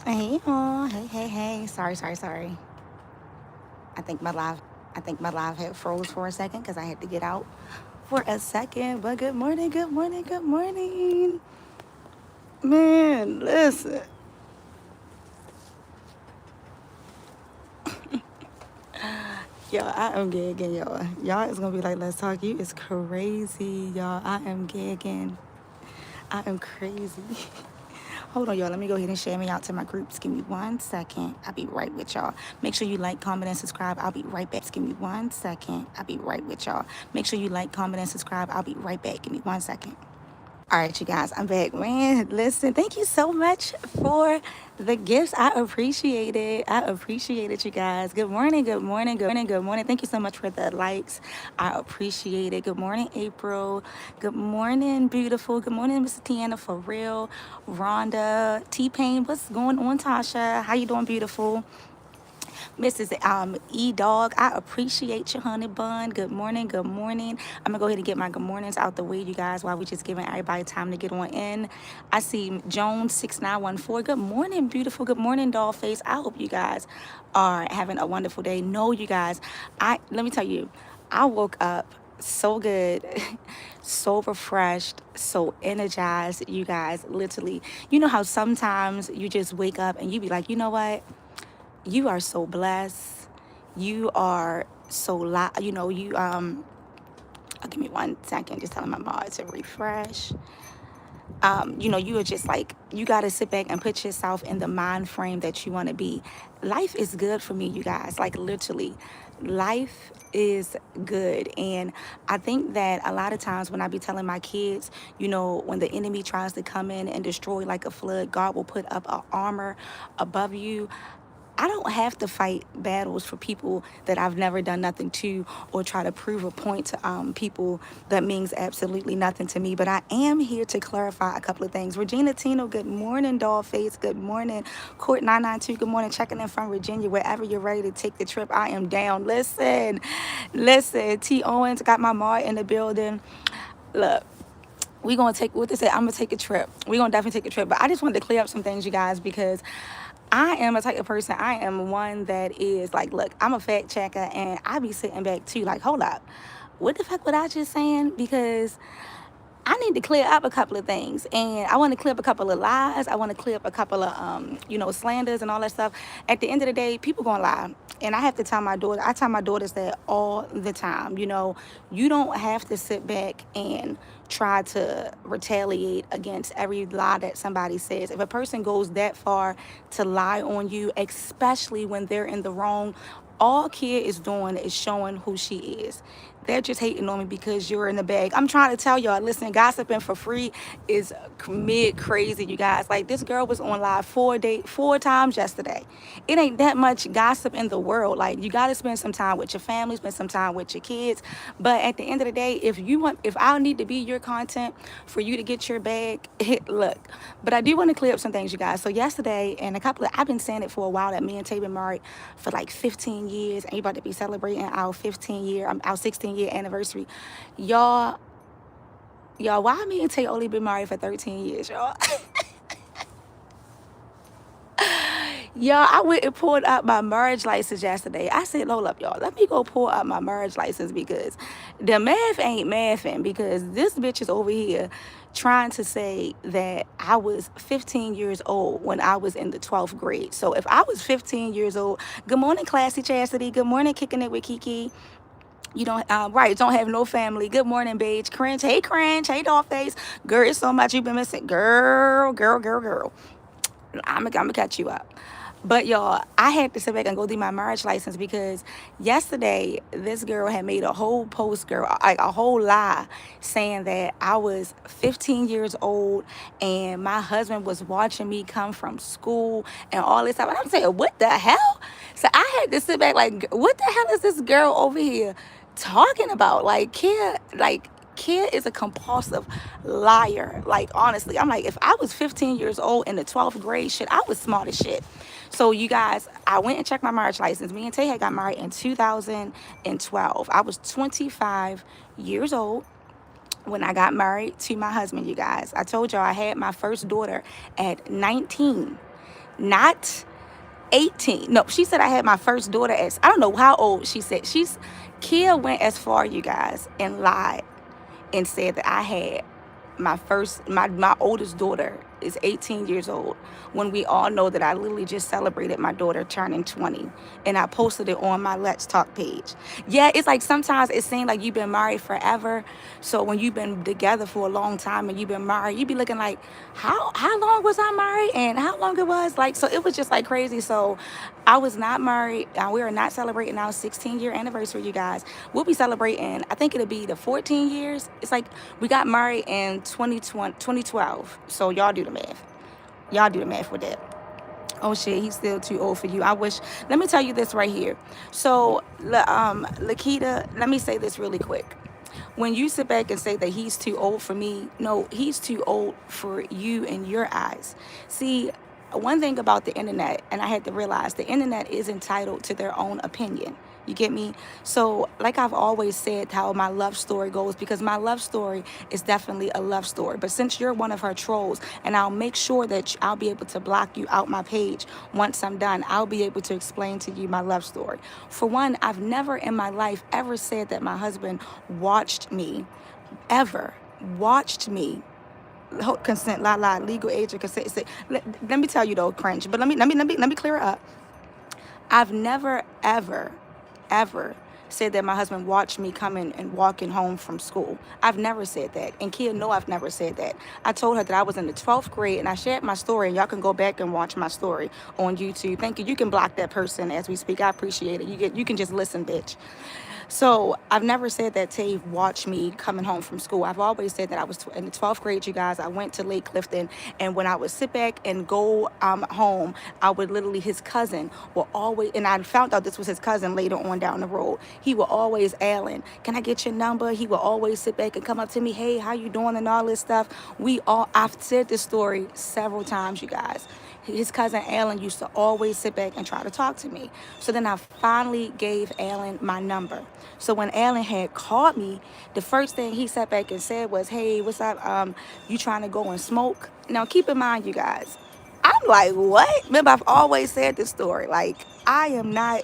Hey y'all. Hey. Sorry. I think my live had froze for a second because I had to get out for a second. But good morning. Man, listen. Y'all, I am gigging, y'all. Y'all is gonna be like, let's talk. You is crazy, y'all. I am gigging. I am crazy. Hold on, y'all. Let me go ahead and share me out to my groups. Give me 1 second. I'll be right with y'all. Make sure you like, comment, and subscribe. I'll be right back. Give me 1 second. I'll be right with y'all. Make sure you like, comment, and subscribe. I'll be right back. Give me 1 second. All right, you guys, I'm back. Man, listen, thank you so much for the gifts. I appreciate it. You guys. Good morning. Thank you so much for the likes. I appreciate it. Good morning, April. Good morning, beautiful. Good morning, Mr. Tiana, for real. Rhonda, T-Pain, what's going on, Tasha? How you doing, beautiful? Mrs. E Dog, I appreciate you, honey bun. Good morning. I'm gonna go ahead and get my good mornings out the way, you guys, while we just giving everybody time to get on in. I see Jones 6914. Good morning, beautiful. Good morning, doll face. I hope you guys are having a wonderful day. No, you guys, I let me tell you, I woke up so good, so refreshed, so energized, you guys. Literally, you know how sometimes you just wake up and you be like, you know what? You are so blessed. You are so you know, give me 1 second, just telling my mom to refresh. You know, you are just like, you got to sit back and put yourself in the mind frame that you want to be. Life is good for me, you guys. Like, literally, life is good. And I think that a lot of times when I be telling my kids, you know, when the enemy tries to come in and destroy like a flood, God will put up an armor above you. I don't have to fight battles for people that I've never done nothing to, or try to prove a point to people that means absolutely nothing to me. But I am here to clarify a couple of things. Regina Tino, good morning, Dollface. Good morning. Court 992, good morning. Checking in from Virginia. Wherever you're ready to take the trip, I am down. Listen. T. Owens, got my ma in the building. Look. We gonna take what they say. I'm gonna take a trip. We gonna definitely take a trip. But I just wanted to clear up some things, you guys, because I am a type of person. I am one that is like, look, I'm a fact checker, and I be sitting back too, like, hold up, what the fuck was I just saying? Because I need to clear up a couple of things, and I want to clear up a couple of lies. I want to clear up a couple of, slanders and all that stuff. At the end of the day, people gonna lie, and I have to tell my daughter. I tell my daughters that all the time. You know, you don't have to sit back and try to retaliate against every lie that somebody says. If a person goes that far to lie on you, especially when they're in the wrong, all Kia is doing is showing who she is. They're just hating on me because you're in the bag. I'm trying to tell y'all, listen, gossiping for free is mid crazy, you guys. Like, this girl was on live 4 times yesterday. It ain't that much gossip in the world. Like, you got to spend some time with your family, spend some time with your kids. But at the end of the day, if I need to be your content for you to get your bag, look. But I do want to clear up some things, you guys. So yesterday, and I've been saying it for a while, that me and Tay been married for like 15 years, and you about to be celebrating our 16-year anniversary. Y'all, why me and Tay only been married for 13 years, y'all? Y'all, I went and pulled out my marriage license yesterday. I said, hold up, y'all. Let me go pull out my marriage license, because the math ain't mathing, because this bitch is over here trying to say that I was 15 years old when I was in the 12th grade. So if I was 15 years old, good morning, Classy Chastity. Good morning, Kicking It with Kiki. You don't, don't have no family. Good morning, Beige. Cringe. Hey, Dollface. Girl, it's so much you've been missing. Girl. I'm gonna catch you up. But y'all, I had to sit back and go do my marriage license, because yesterday this girl had made a whole post, girl, like a whole lie, saying that I was 15 years old and my husband was watching me come from school and all this stuff. And I'm saying, what the hell? So I had to sit back like, what the hell is this girl over here talking about? Like, Kia is a compulsive liar. Like, honestly, I'm like, if I was 15 years old in the 12th grade, shit, I was smart as shit. So, you guys, I went and checked my marriage license. Me and Tay had got married in 2012. I was 25 years old when I got married to my husband, you guys. I told y'all I had my first daughter at 19. not 18. No, she said I had my first daughter as, I don't know how old she said. Kia went as far, you guys, and lied and said that I had my oldest daughter is 18 years old, when we all know that I literally just celebrated my daughter turning 20, and I posted it on my Let's Talk page. Yeah, it's like sometimes it seems like you've been married forever. So when you've been together for a long time and you've been married, you be looking like, how long was I married and how long it was? Like, so it was just like crazy. So I was not married. We are not celebrating our 16-year anniversary, you guys. We'll be celebrating, I think it'll be the 14 years. It's like we got married in 2012. So y'all do the math. Y'all do the math with that. Oh shit, he's still too old for you. I wish. Let me tell you this right here. So, Lakita, let me say this really quick. When you sit back and say that he's too old for me, no, he's too old for you in your eyes. See, one thing about the internet, and I had to realize, the internet is entitled to their own opinion. You get me? So, like I've always said, how my love story goes, because my love story is definitely a love story. But since you're one of her trolls, and I'll make sure that I'll be able to block you out my page once I'm done, I'll be able to explain to you my love story. For one, I've never in my life ever said that my husband watched me, ever watched me. Consent, legal age of consent. Let me tell you though, cringe. But let me clear it up. I've never ever said that my husband watched me coming and walking home from school. I've never said that. And Kia, no, I've never said that. I told her that I was in the 12th grade, and I shared my story, and y'all can go back and watch my story on YouTube. Thank you. You can block that person as we speak. I appreciate it. You can just listen, bitch. So I've never said that Tay watched me coming home from school. I've always said that I was in the 12th grade, you guys. I went to Lake Clifton, and when I would sit back and go home, I would literally, his cousin will always, and I found out this was his cousin later on down the road. He will always, Alan, can I get your number? He will always sit back and come up to me, hey, how you doing, and all this stuff. I've said this story several times, you guys. His cousin Alan used to always sit back and try to talk to me. So then I finally gave Alan my number. So when Alan had called me, the first thing he sat back and said was, hey, what's up? You trying to go and smoke? Now, keep in mind, you guys, I'm like, what? Remember, I've always said this story. Like, I am not,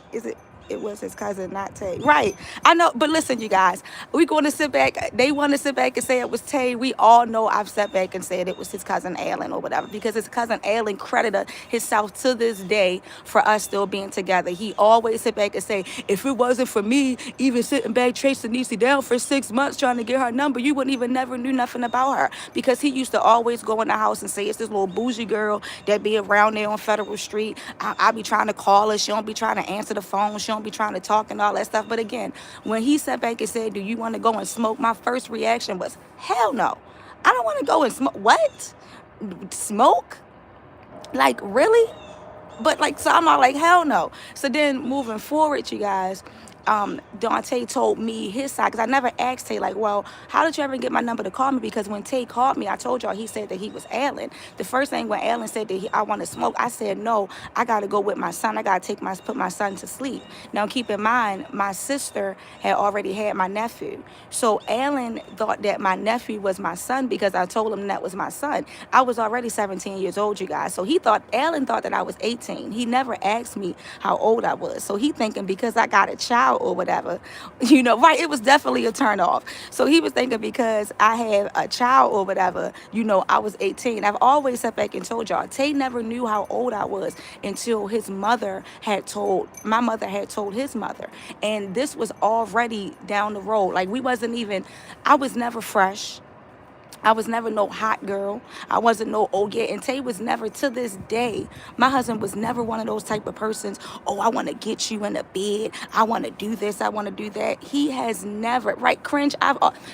it was his cousin, not Tay. Right. I know. But listen, you guys, we going to sit back. They want to sit back and say it was Tay. We all know I've sat back and said it was his cousin Alan or whatever, because his cousin Alan credited himself to this day for us still being together. He always sit back and say, if it wasn't for me even sitting back chasing Niecy down for 6 months trying to get her number, you wouldn't even never knew nothing about her. Because he used to always go in the house and say, it's this little bougie girl that be around there on Federal Street. I be trying to call her. She don't be trying to answer the phone. She don't be trying to talk and all that stuff. But again, when he sat back and said, do you want to go and smoke? My first reaction was, hell no. I don't want to go and smoke. What? Smoke? Like, really? But like, so I'm all like, hell no. So then moving forward, you guys, Dante told me his side, because I never asked Tay, like, well, how did you ever get my number to call me? Because when Tay called me, I told y'all he said that he was Alan. The first thing when Alan said that I want to smoke, I said, no, I got to go with my son. I got to put my son to sleep. Now, keep in mind, my sister had already had my nephew. So Alan thought that my nephew was my son because I told him that was my son. I was already 17 years old, you guys. So Alan thought that I was 18. He never asked me how old I was. So he thinking because I got a child or whatever, right? It was definitely a turn off. So he was thinking because I had a child or whatever, I was 18. I've always sat back and told y'all, Tay never knew how old I was until my mother had told his mother. And this was already down the road. Like I was never fresh. I was never no hot girl. I wasn't no, oh yeah. And Tay was never, to this day, my husband was never one of those type of persons, oh, I want to get you in the bed. I want to do this. I want to do that. He has never, right? Cringe,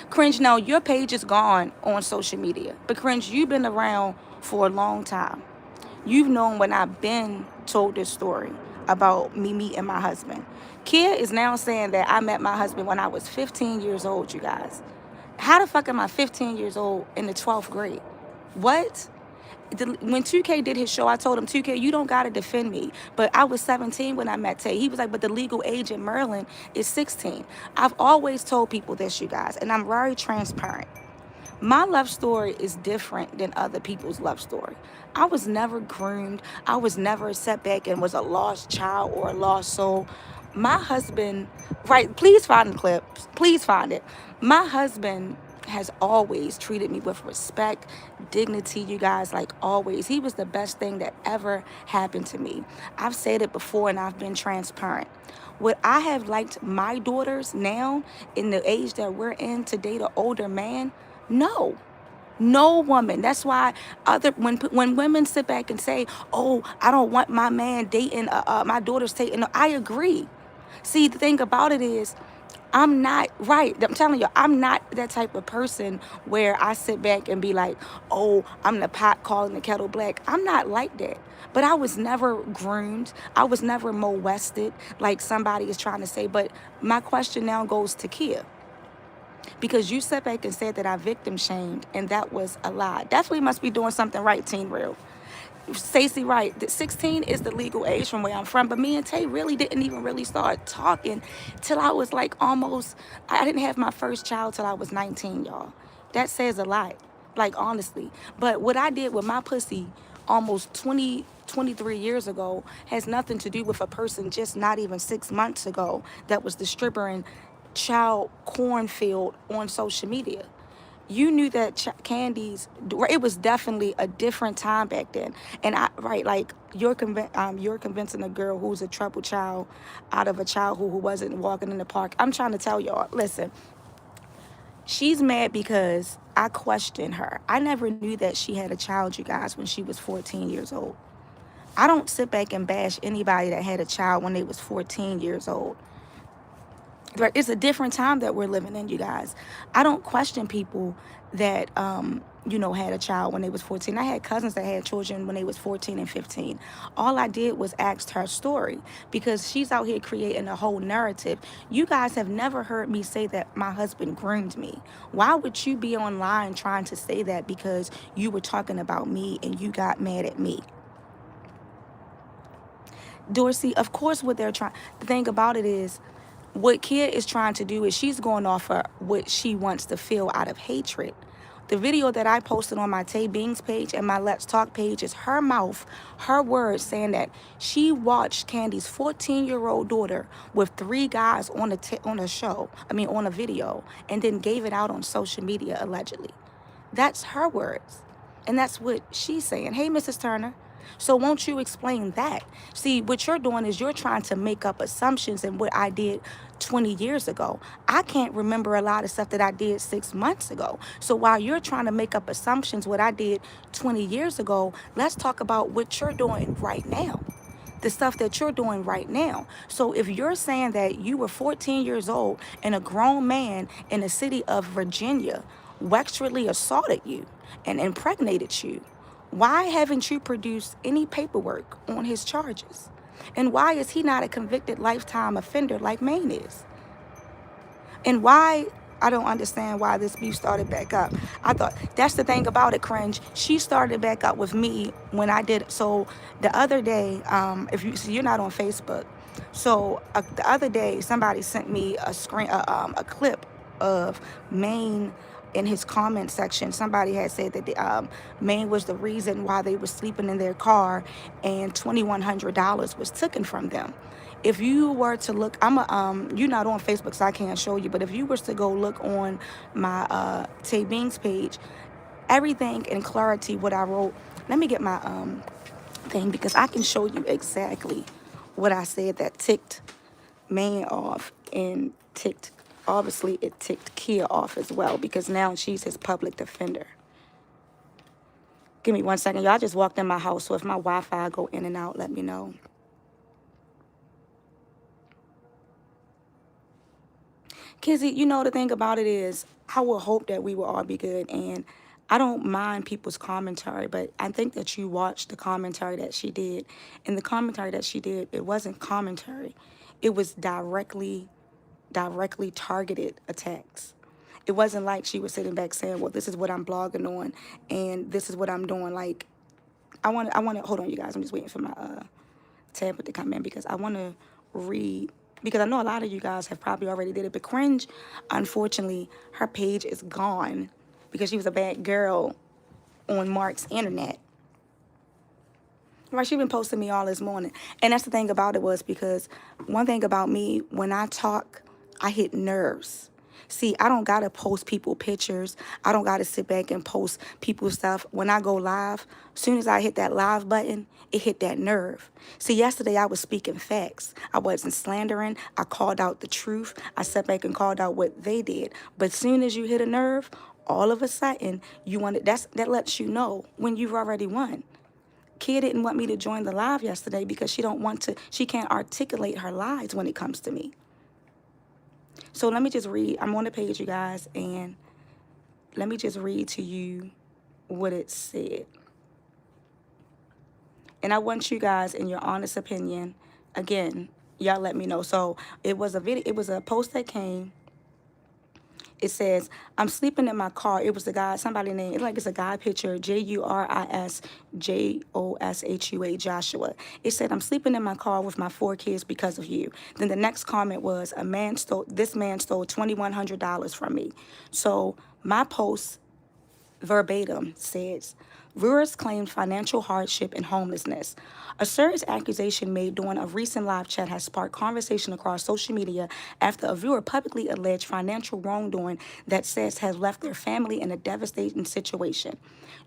Cringe, now your page is gone on social media. But Cringe, you've been around for a long time. You've known when I've been told this story about me meeting my husband. Kia is now saying that I met my husband when I was 15 years old, you guys. How the fuck am I 15 years old in the 12th grade? What? When 2K did his show, I told him, 2K, you don't got to defend me. But I was 17 when I met Tay. He was like, but the legal age in Maryland is 16. I've always told people this, you guys, and I'm very transparent. My love story is different than other people's love story. I was never groomed. I was never a setback and was a lost child or a lost soul. My husband, right, please find the clips. Please find it. My husband has always treated me with respect, dignity, you guys, like always. He was the best thing that ever happened to me. I've said it before and I've been transparent. Would I have liked my daughters now in the age that we're in to date an older man? No. No woman. That's why when women sit back and say, "Oh, I don't want my man dating my daughter's dating," no, I agree. See, the thing about it is, I'm not right. I'm telling you, I'm not that type of person where I sit back and be like, "Oh, I'm the pot calling the kettle black." I'm not like that. But I was never groomed. I was never molested like somebody is trying to say. But my question now goes to Kia, because you sat back and said that I victim shamed, and that was a lie. Definitely must be doing something right, Teen Real. Stacey, right, that 16 is the legal age from where I'm from, but me and Tay really didn't even really start talking till I was like almost, I didn't have my first child till I was 19, y'all. That says a lot, like honestly. But what I did with my pussy almost 23 years ago has nothing to do with a person just not even 6 months ago that was distributing child cornfield on social media. You knew that candies, it was definitely a different time back then. And I, right, like you're convincing a girl who's a troubled child out of a child who wasn't walking in the park. I'm trying to tell y'all, listen, she's mad because I questioned her. I never knew that she had a child, you guys, when she was 14 years old. I don't sit back and bash anybody that had a child when they was 14 years old. Right, it's a different time that we're living in, you guys. I don't question people that had a child when they was 14. I had cousins that had children when they was 14 and 15. All I did was ask her story, because she's out here creating a whole narrative. You guys have never heard me say that my husband groomed me. Why would you be online trying to say that because you were talking about me and you got mad at me? Dorsey, of course, what they're trying, the thing about it is, what Kia is trying to do is she's going off of what she wants to feel out of hatred. The video that I posted on my Tay Beans page and my Let's Talk page is her mouth, her words saying that she watched Candy's 14-year-old daughter with three guys on a show, on a video, and then gave it out on social media allegedly. That's her words. And that's what she's saying. Hey, Mrs. Turner. So won't you explain that? See, what you're doing is you're trying to make up assumptions and what I did 20 years ago. I can't remember a lot of stuff that I did 6 months ago. So while you're trying to make up assumptions what I did 20 years ago, let's talk about what you're doing right now. The stuff that you're doing right now. So if you're saying that you were 14 years old and a grown man in the city of Virginia sexually assaulted you and impregnated you, why haven't you produced any paperwork on his charges? And why is he not a convicted lifetime offender like Maine is? And why, I don't understand why this beef started back up. I thought that's the thing about it, cringe. She started back up with me when I did. So the other day, if you see, you're not on Facebook. So the other day, somebody sent me a clip of Maine. In his comment section, somebody had said that Maine was the reason why they were sleeping in their car, and $2,100 was taken from them. If you were to look, you're not on Facebook, so I can't show you, but if you were to go look on my Tay Beans page, everything in clarity what I wrote. Let me get my thing, because I can show you exactly what I said that ticked Maine off, and obviously it ticked Kia off as well, because now she's his public defender. Give me 1 second, y'all. I just walked in my house, so if my Wi-Fi go in and out, let me know. Kizzy, the thing about it is, I will hope that we will all be good, and I don't mind people's commentary, but I think that you watched the commentary that she did, and the commentary that she did, it wasn't commentary. It was directly targeted attacks. It wasn't like she was sitting back saying, well, this is what I'm blogging on, and this is what I'm doing. Like, I want to, hold on, you guys. I'm just waiting for my tablet to come in, because I want to read, because I know a lot of you guys have probably already did it, but Cringe, unfortunately, her page is gone, because she was a bad girl on Mark's internet. Right, she been posting me all this morning. And that's the thing about it was because one thing about me, when I talk, I hit nerves. See, I don't got to post people pictures. I don't got to sit back and post people's stuff. When I go live, as soon as I hit that live button, it hit that nerve. See, yesterday I was speaking facts. I wasn't slandering. I called out the truth. I sat back and called out what they did. But as soon as you hit a nerve, all of a sudden, that lets you know when you've already won. Kia didn't want me to join the live yesterday because she can't articulate her lies when it comes to me. So let me just read. I'm on the page, you guys, and let me just read to you what it said. And I want you guys, in your honest opinion, again, y'all let me know. So it was a post that came. It says, I'm sleeping in my car. It was a guy, somebody named, it's a guy picture, JURISJOSHUA, Joshua. It said, I'm sleeping in my car with my 4 kids because of you. Then the next comment was, this man stole $2,100 from me. So my post verbatim says, viewers claimed financial hardship and homelessness. A serious accusation made during a recent live chat has sparked conversation across social media after a viewer publicly alleged financial wrongdoing that says has left their family in a devastating situation.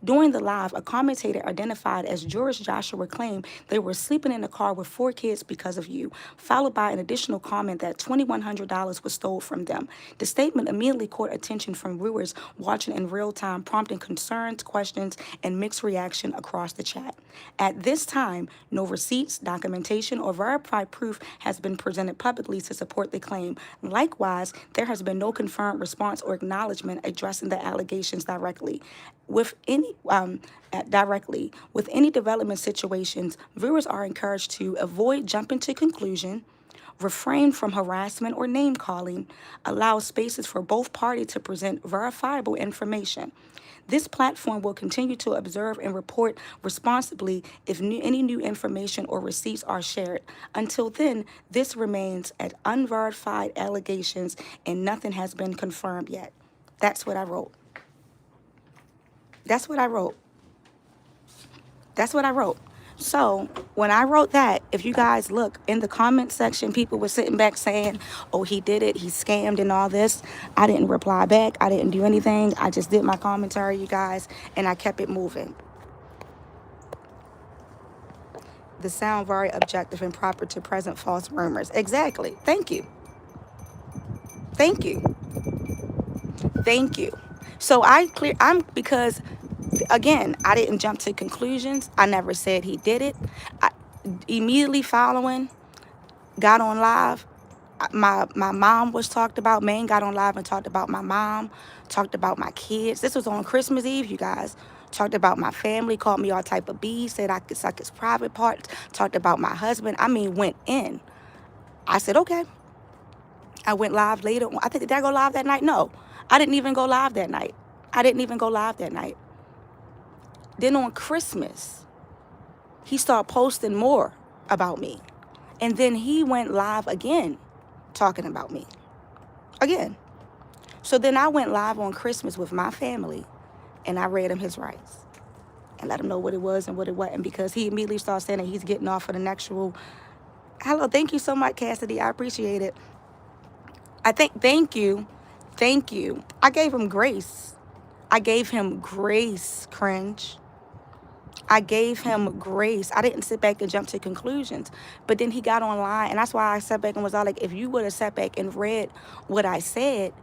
During the live, a commentator identified as Juris Joshua claimed they were sleeping in a car with 4 kids because of you, followed by an additional comment that $2,100 was stolen from them. The statement immediately caught attention from viewers watching in real time, prompting concerns, questions, and mixed reaction across the chat. At this time, no receipts, documentation, or verified proof has been presented publicly to support the claim. Likewise, there has been no confirmed response or acknowledgement addressing the allegations directly. With any development situations, viewers are encouraged to avoid jumping to conclusion, refrain from harassment or name calling, allow spaces for both parties to present verifiable information. This platform will continue to observe and report responsibly if any new information or receipts are shared. Until then, this remains at unverified allegations and nothing has been confirmed yet. That's what I wrote. That's what I wrote. That's what I wrote. So when I wrote that, if you guys look in the comment section, people were sitting back saying, oh, he did it, he scammed and all this. I didn't reply back. I didn't do anything. I just did my commentary, you guys, and I kept it moving. The sound very objective and proper to present false rumors. Exactly. Thank you. Thank you. Thank you. So because again, I didn't jump to conclusions. I never said he did it. Immediately following, got on live. My mom was talked about. Maine got on live and talked about my mom, talked about my kids. This was on Christmas Eve, you guys. Talked about my family, called me all type of B, said I could suck his private parts, talked about my husband. I mean, went in. I said, okay. I went live later. I think, did I go live that night? No, I didn't even go live that night. Then on Christmas, he started posting more about me. And then he went live again talking about me. Again. So then I went live on Christmas with my family and I read him his rights and let him know what it was and what it wasn't, because he immediately started saying that he's getting off of the actual. Hello, thank you so much, Cassidy. I appreciate it. Thank you. I gave him grace. Cringe. I gave him grace. I didn't sit back and jump to conclusions. But then he got online, and that's why I sat back and was all like, if you would have sat back and read what I said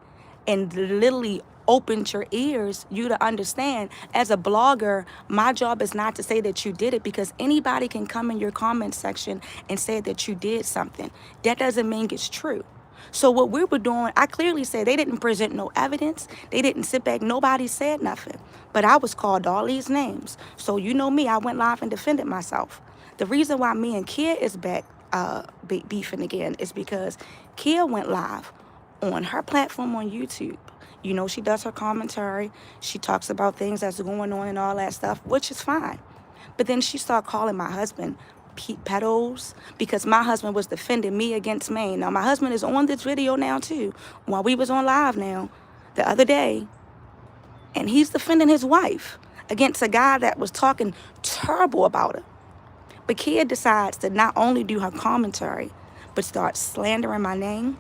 and literally opened your ears, you'd understand. As a blogger, my job is not to say that you did it, because anybody can come in your comment section and say that you did something. That doesn't mean it's true. So what we were doing, I clearly said they didn't present no evidence. They didn't sit back. Nobody said nothing. But I was called all these names. So you know me, I went live and defended myself. The reason why me and Kia is back beefing again is because Kia went live on her platform on YouTube. You know, she does her commentary. She talks about things that's going on and all that stuff, which is fine. But then she started calling my husband pedos, because my husband was defending me against Maine. Now, my husband is on this video now, too. While we was on live now, the other day, And he's defending his wife against a guy that was talking terrible about her. But Kia decides to not only do her commentary, but start slandering my name,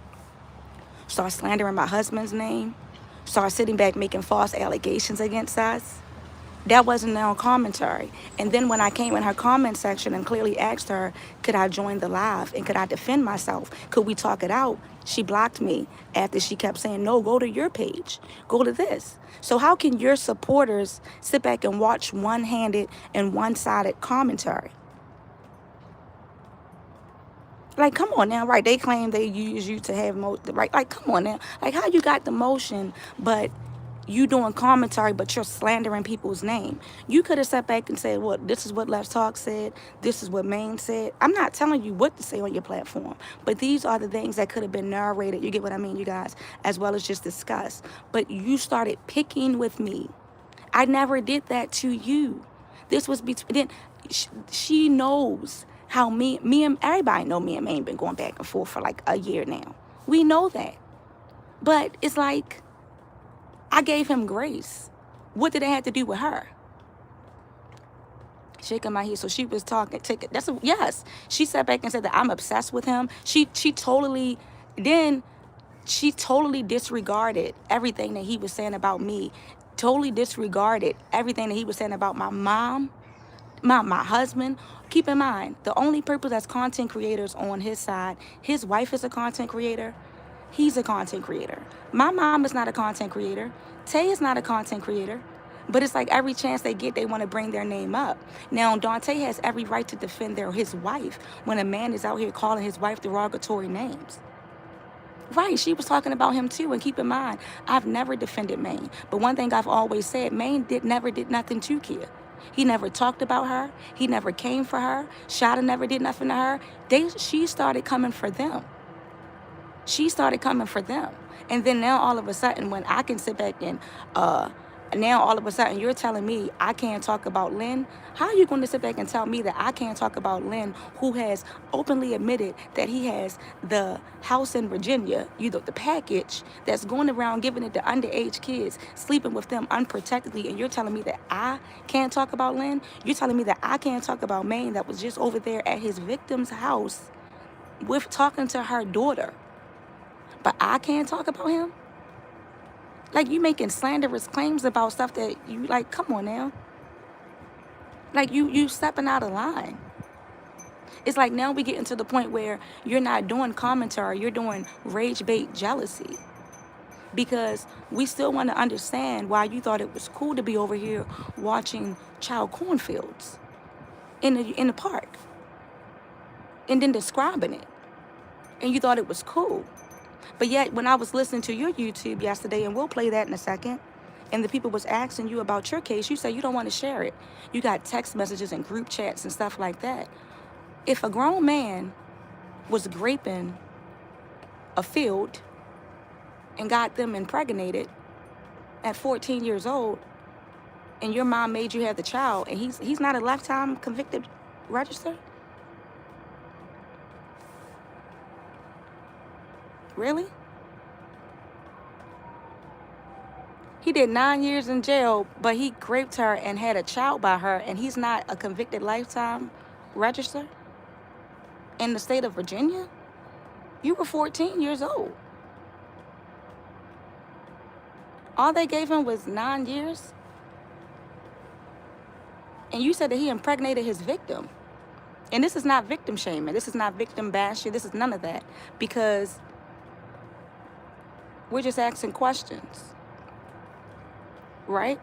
start slandering my husband's name, start sitting back making false allegations against us. That wasn't our commentary. And then when I came in her comment section and clearly asked her, could I join the live and could I defend myself? Could we talk it out? She blocked me after she kept saying, no, go to your page. Go to this. So how can your supporters sit back and watch one-handed and one-sided commentary? Like, come on now, right? They claim they use you to have right? Like, come on now. Like, how you got the motion, but you doing commentary, but you're slandering people's name. You could have sat back and said, well, this is what Let's Talk said. This is what Maine said. I'm not telling you what to say on your platform, but these are the things that could have been narrated. You get what I mean, you guys, as well as just discussed. But you started picking with me. I never did that to you. This was between, she knows how me and everybody know me and Maine been going back and forth for like a year now. We know that. But it's like, I gave him grace. What did it have to do with her? Shaking my head. So she was talking. Yes. She sat back and said that I'm obsessed with him. She totally disregarded everything that he was saying about me. Totally disregarded everything that he was saying about my mom, my husband. Keep in mind, the only purpose as content creators on his side, his wife is a content creator. He's a content creator. My mom is not a content creator. Tay is not a content creator. But it's like every chance they get, they want to bring their name up. Now, Dante has every right to defend his wife when a man is out here calling his wife derogatory names. Right, she was talking about him too. And keep in mind, I've never defended Maine. But one thing I've always said, Maine never did nothing to Kia. He never talked about her. He never came for her. Shada never did nothing to her. She started coming for them. She started coming for them. And then now all of a sudden, when I can sit back and now all of a sudden you're telling me I can't talk about Lynn. How are you going to sit back and tell me that I can't talk about Lynn, who has openly admitted that he has the house in Virginia, the package that's going around giving it to underage kids, sleeping with them unprotectedly, and you're telling me that I can't talk about Lynn? You're telling me that I can't talk about Maine that was just over there at his victim's house with talking to her daughter. But I can't talk about him? Like, you making slanderous claims about stuff that you, like, come on now. Like, you stepping out of line. It's like now we getting to the point where you're not doing commentary, you're doing rage bait jealousy. Because we still want to understand why you thought it was cool to be over here watching child cornfields in the park. And then describing it. And you thought it was cool. But yet, when I was listening to your YouTube yesterday, and we'll play that in a second, and the people was asking you about your case, you said you don't want to share it. You got text messages and group chats and stuff like that. If a grown man was graping a field and got them impregnated at 14 years old, and your mom made you have the child, and he's not a lifetime convicted register? Really? He did 9 years in jail, but he raped her and had a child by her, and he's not a convicted lifetime register in the state of Virginia? You were 14 years old. All they gave him was 9 years? And you said that he impregnated his victim. And this is not victim shaming. This is not victim bashing. This is none of that. Because we're just asking questions, right?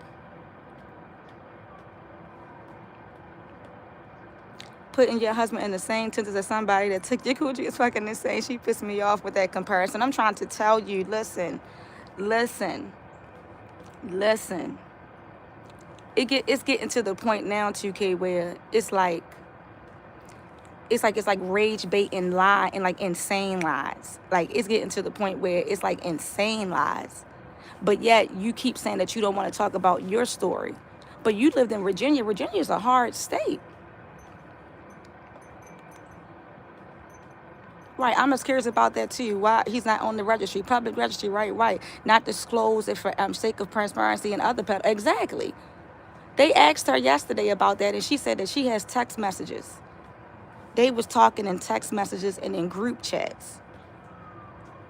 Putting your husband in the same sentence as somebody that took your coochie is fucking insane. She pissed me off with that comparison. I'm trying to tell you, listen. It's getting to the point now, 2K, where it's like rage bait and lie and like insane lies. Like, it's getting to the point where it's like insane lies. But yet you keep saying that you don't want to talk about your story. But you lived in Virginia. Virginia is a hard state. Right, I'm as curious about that too. Why he's not on the registry, public registry, right, right. Not disclose it for sake of transparency and other exactly. They asked her yesterday about that, and she said that she has text messages. They was talking in text messages and in group chats.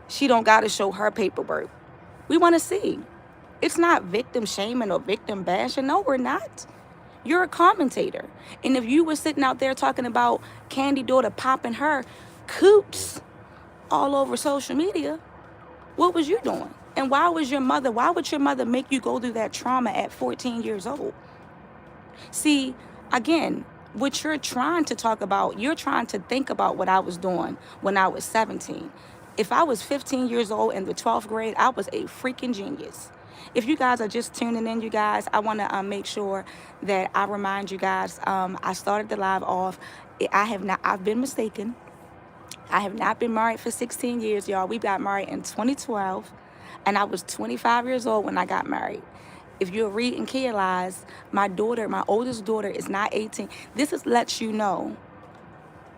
She don't got to show her paperwork. We want to see. It's not victim shaming or victim bashing. No, we're not. You're a commentator. And if you were sitting out there talking about Candy daughter popping her coots all over social media, what was you doing? And why would your mother make you go through that trauma at 14 years old? See, again, what you're trying to talk about, you're trying to think about what I was doing when I was 17. If I was 15 years old in the 12th grade, I was a freaking genius. If you guys are just tuning in, you guys, I want to make sure that I remind you guys, I started the live off. I've been mistaken. I have not been married for 16 years, y'all. We got married in 2012, and I was 25 years old when I got married. If you're reading Kia Lies, my oldest daughter is not 18. This lets you know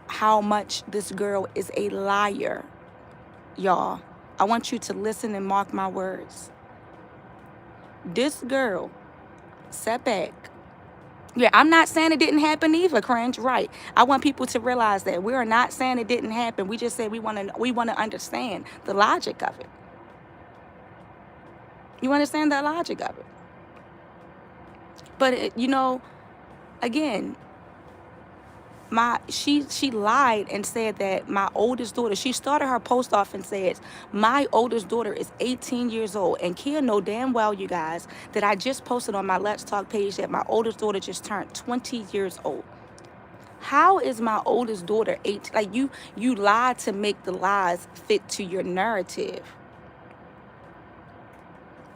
how much this girl is a liar, y'all. I want you to listen and mark my words. This girl sat back. Yeah, I'm not saying it didn't happen either, cringe. Right. I want people to realize that we are not saying it didn't happen. We just said we want to understand the logic of it. You understand the logic of it? But again, she lied and said that my oldest daughter, she started her post off and says, my oldest daughter is 18 years old. And Kia know damn well, you guys, that I just posted on my Let's Talk page that my oldest daughter just turned 20 years old. How is my oldest daughter 18? Like, you lied to make the lies fit to your narrative.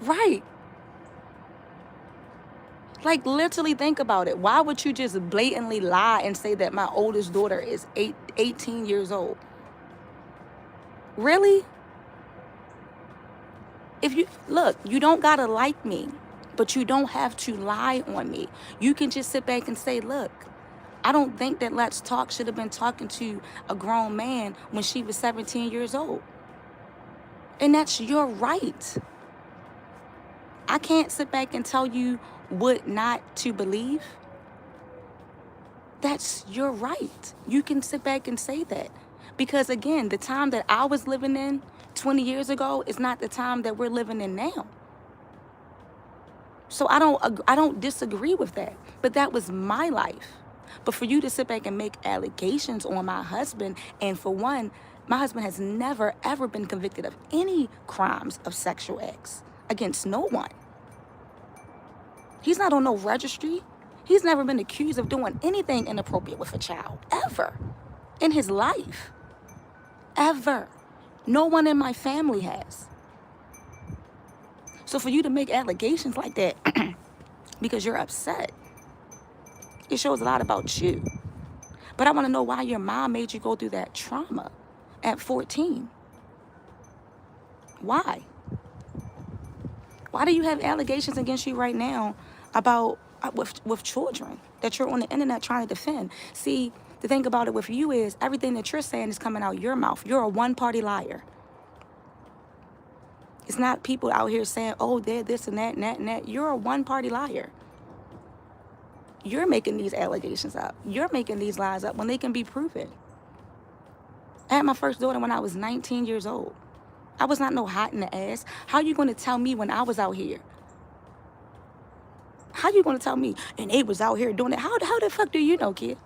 Right. Like, literally think about it. Why would you just blatantly lie and say that my oldest daughter is 18 years old? Really? If you look, you don't gotta like me, but you don't have to lie on me. You can just sit back and say, look, I don't think that Let's Talk should have been talking to a grown man when she was 17 years old. And that's your right. I can't sit back and tell you what not to believe. That's your right. You can sit back and say that. Because again, the time that I was living in 20 years ago is not the time that we're living in now. So I don't disagree with that. But that was my life. But for you to sit back and make allegations on my husband, and for one, my husband has never, ever been convicted of any crimes of sexual acts against no one. He's not on no registry. He's never been accused of doing anything inappropriate with a child, ever, in his life. Ever. No one in my family has. So for you to make allegations like that because you're upset, it shows a lot about you. But I want to know why your mom made you go through that trauma at 14. Why? Why do you have allegations against you right now about with children that you're on the internet trying to defend? See, the thing about it with you is everything that you're saying is coming out your mouth. You're a one-party liar. It's not people out here saying, oh, they're this and that and that and that. You're a one-party liar. You're making these allegations up. You're making these lies up when they can be proven. I had my first daughter when I was 19 years old. I was not no hot in the ass. How you going to tell me when I was out here? How you going to tell me? And they was out here doing it. How the fuck do you know, kid?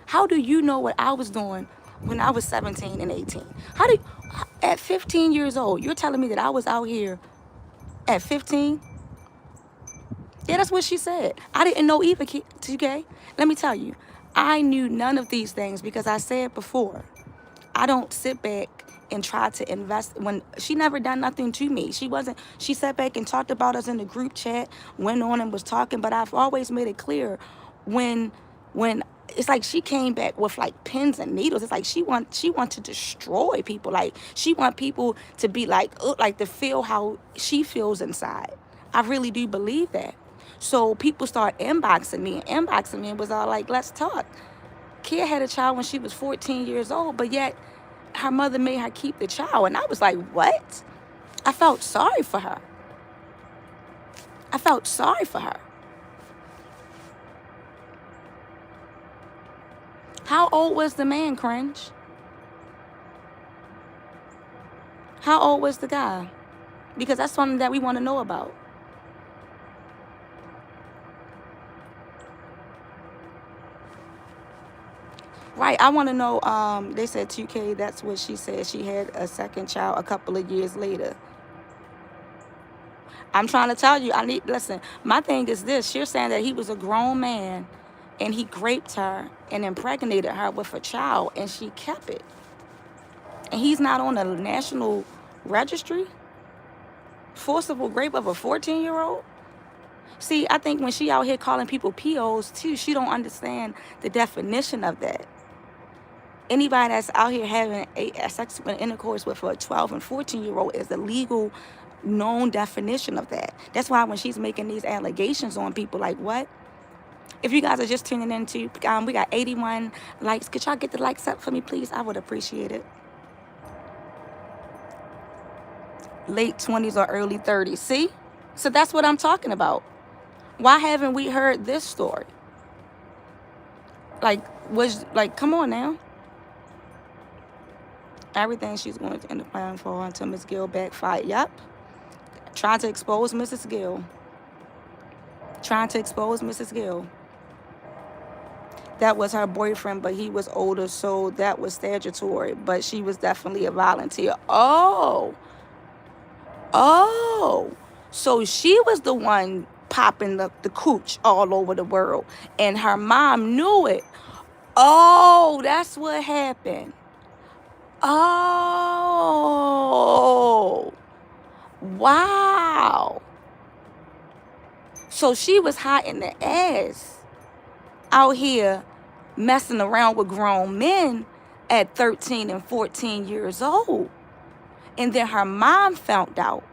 How do you know what I was doing when I was 17 and 18? At 15 years old, you're telling me that I was out here at 15? Yeah, that's what she said. I didn't know either, kid, okay? Let me tell you, I knew none of these things because I said before, I don't sit back and try to invest when she never done nothing to me. She sat back and talked about us in the group chat, went on and was talking, but I've always made it clear when it's like she came back with like pins and needles. It's like she want to destroy people. Like she want people to be like to feel how she feels inside. I really do believe that. So people start inboxing me and was all like, let's talk. Kia had a child when she was 14 years old, but yet her mother made her keep the child. And I was like, what? I felt sorry for her. I felt sorry for her. How old was the man, Cringe? How old was the guy? Because that's something that we want to know about. Right, I want to know, they said 2K, that's what she said. She had a second child a couple of years later. I'm trying to tell you, listen, my thing is this. You're saying that he was a grown man and he raped her and impregnated her with a child and she kept it. And he's not on the national registry? Forcible rape of a 14-year-old? See, I think when she out here calling people POs too, she don't understand the definition of that. Anybody that's out here having a sexual intercourse with a 12 and 14-year-old is the legal known definition of that. That's why when she's making these allegations on people, like, what? If you guys are just tuning into, we got 81 likes. Could y'all get the likes up for me, please? I would appreciate it. Late 20s or early 30s. See? So that's what I'm talking about. Why haven't we heard this story? Come on now. Everything she's going to end up planning for until Miss Gill backfired. Yep. Trying to expose Mrs. Gill. That was her boyfriend, but he was older, so that was statutory. But she was definitely a volunteer. Oh. So she was the one popping the cooch all over the world, and her mom knew it. Oh, that's what happened. Oh, wow. So she was hot in the ass out here messing around with grown men at 13 and 14 years old. And then her mom found out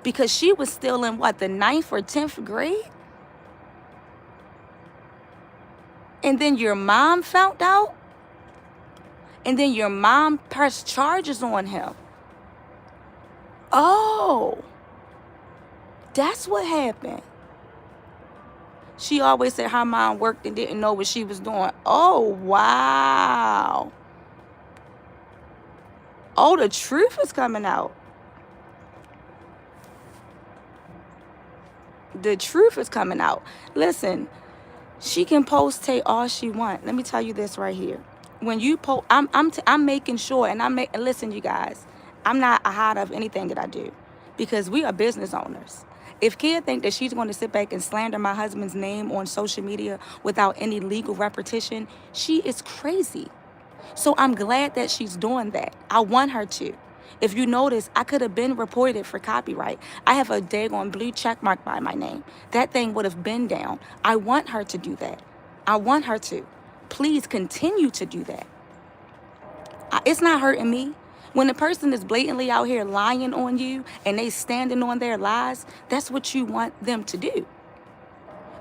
because she was still in the 9th or 10th grade? And then your mom found out? And then your mom pressed charges on him. Oh, that's what happened. She always said her mom worked and didn't know what she was doing. Oh, wow. Oh, the truth is coming out. The truth is coming out. Listen, she can post-take all she wants. Let me tell you this right here. When you post, I'm making sure, and listen, you guys, I'm not a hide of anything that I do because we are business owners. If Kia think that she's going to sit back and slander my husband's name on social media without any legal repetition, she is crazy. So I'm glad that she's doing that. I want her to. If you notice, I could have been reported for copyright. I have a daggone blue check mark by my name. That thing would have been down. I want her to do that. I want her to. Please continue to do that. It's not hurting me. When a person is blatantly out here lying on you and they standing on their lies, that's what you want them to do.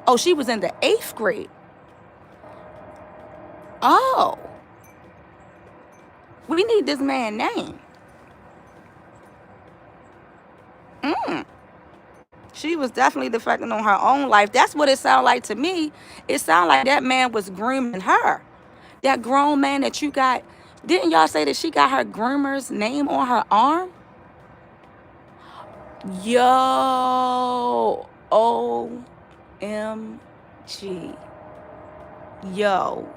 Oh, she was in the 8th grade. Oh. We need this man's name. She was definitely deflecting on her own life. That's what it sounded like to me. It sounded like that man was grooming her. That grown man that you got, didn't y'all say that she got her groomer's name on her arm? Yo, OMG. Yo.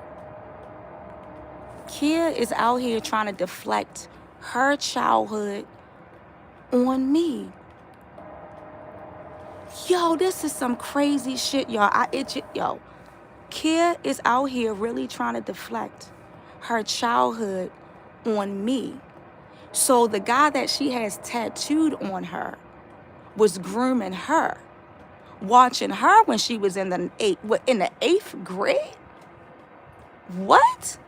Kia is out here trying to deflect her childhood on me. Yo, this is some crazy shit, y'all. Yo. Kia is out here really trying to deflect her childhood on me. So the guy that she has tattooed on her was grooming her, watching her when she was in the 8th grade. What?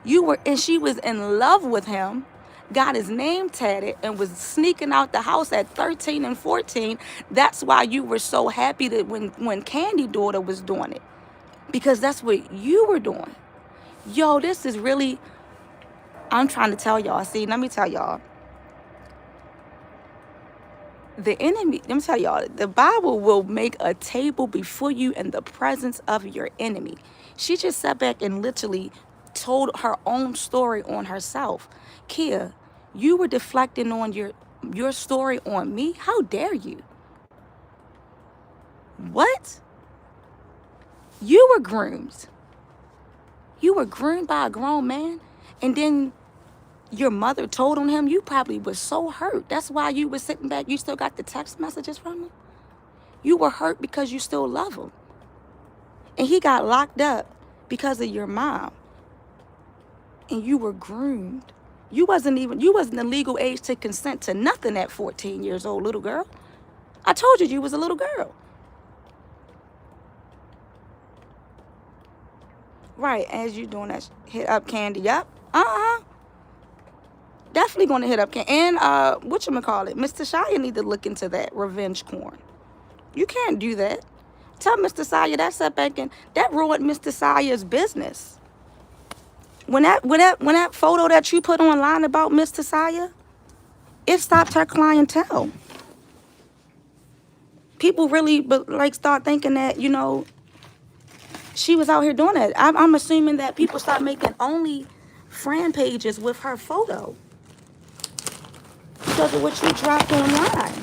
And she was in love with him, got his name tatted, and was sneaking out the house at 13 and 14. That's why you were so happy that when Candy daughter was doing it, because that's what you were doing. Yo, this is really, I'm trying to tell y'all. See, let me tell y'all. The enemy, let me tell y'all, the Bible will make a table before you in the presence of your enemy. She just sat back and literally told her own story on herself. Kia, you were deflecting on your story on me? How dare you? What? You were groomed. You were groomed by a grown man, and then your mother told on him. You probably was so hurt. That's why you was sitting back. You still got the text messages from him. You were hurt because you still love him. And he got locked up because of your mom. And you were groomed. You wasn't the legal age to consent to nothing at 14 years old, little girl. I told you was a little girl. Right, as you doing that, hit up Candy. Yep. Definitely going to hit up Candy. And whatchamacallit, Mr. Shia need to look into that revenge porn. You can't do that. Tell Mr. Sire that setback and that ruined Mr. Sire's business. When that photo that you put online about Mr. Sire, it stopped her clientele. People really start thinking that, she was out here doing that. I'm assuming that people start making only friend pages with her photo because of what you dropped online.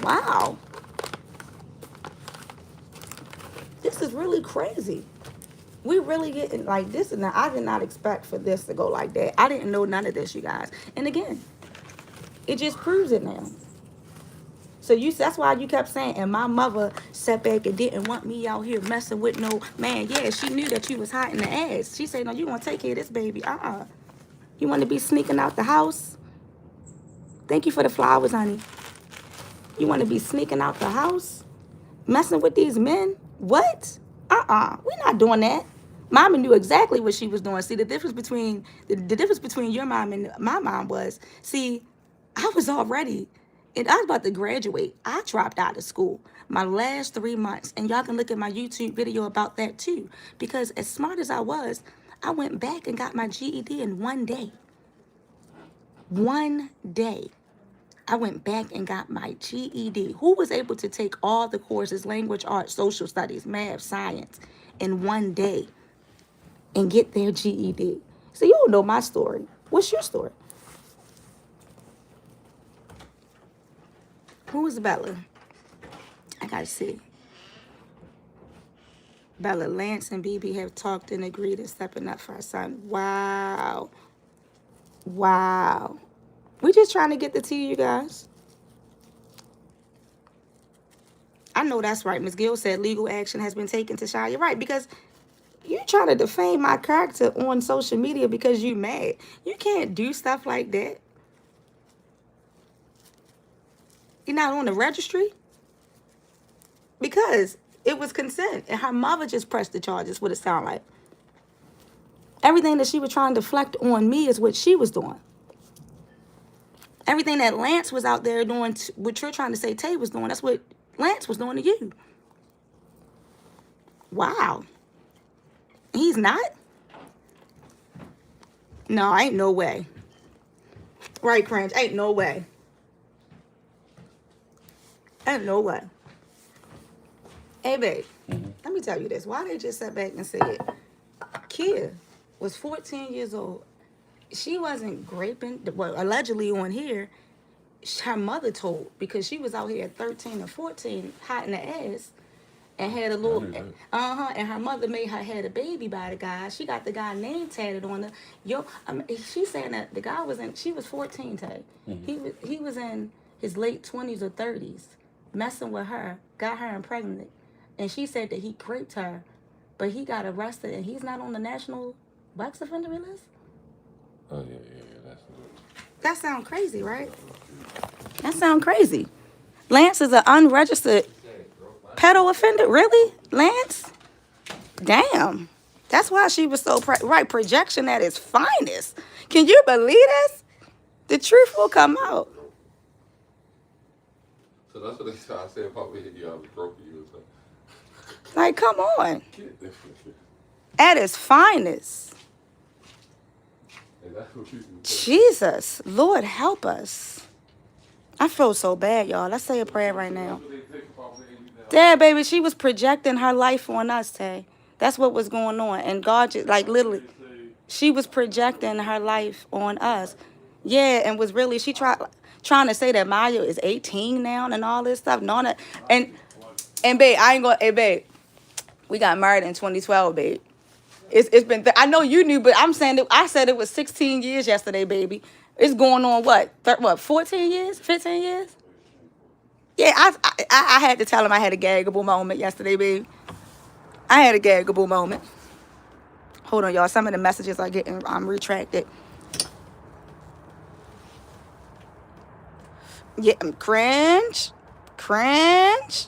Wow. This is really crazy. We really getting like this, and I did not expect for this to go like that. I didn't know none of this, you guys. And again, it just proves it now. So that's why you kept saying, and my mother sat back and didn't want me out here messing with no man. Yeah, she knew that you was hot in the ass. She said, no, you want to take care of this baby. You want to be sneaking out the house? Thank you for the flowers, honey. You want to be sneaking out the house? Messing with these men? What? We're not doing that. Mama knew exactly what she was doing. See, the difference between your mom and my mom was, see, I was already, and I was about to graduate. I dropped out of school my last 3 months. And y'all can look at my YouTube video about that too. Because as smart as I was, I went back and got my GED in 1 day. 1 day. I went back and got my GED. Who was able to take all the courses, language arts, social studies, math, science, in 1 day and get their GED? So you don't know my story. What's your story? Who is Bella? I gotta see. Bella, Lance and BB have talked and agreed to stepping up for our son. Wow. Wow. We're just trying to get the tea, you guys. I know that's right. Ms. Gill said legal action has been taken to Shia. You're right, because you're trying to defame my character on social media because you mad. You can't do stuff like that. You're not on the registry? Because it was consent. And her mother just pressed the charges, what it sound like. Everything that she was trying to deflect on me is what she was doing. Everything that Lance was out there doing, what you're trying to say Tay was doing, that's what Lance was doing to you. Wow. He's not? No, ain't no way. Right, Cringe? Ain't no way. Ain't no way. Hey, babe, let me tell you this. Why they just sat back and said, Kia was 14 years old. She wasn't graping, well, allegedly on here, her mother told, because she was out here at 13 or 14, hot in the ass, and had a little, and her mother made her had a baby by the guy. She got the guy name tatted on her. She's saying that the guy she was 14, Tay. He was in his late 20s or 30s, messing with her, got her impregnated, and she said that he raped her, but he got arrested, and he's not on the national sex offender list. Oh, yeah, That sounds crazy, right? That sounds crazy. Lance is an unregistered pedo offender? Really? Lance? Damn. That's why she was so, projection at its finest. Can you believe this? The truth will come out. So that's what I said about me hitting you. I was broke for you or something. Like, come on. At its finest. And that's what people think. Jesus, Lord, help us. I feel so bad, y'all. Let's say a prayer right now. That's what they think about laying you down. Dad, baby, she was projecting her life on us, Tay. That's what was going on. And God just, like, literally, she was projecting her life on us. Yeah, and was really, trying to say that Maya is 18 now and all this stuff. No, and babe, I ain't gonna, hey, babe, we got married in 2012, babe. It's been, I know you knew, but I'm saying that I said it was 16 years yesterday, baby. It's going on what, 14 years, 15 years? Yeah, I had to tell him I had a gaggable moment yesterday, baby. I had a gaggable moment. Hold on, y'all. Some of the messages are getting retracted. Yeah, cringe. Cringe.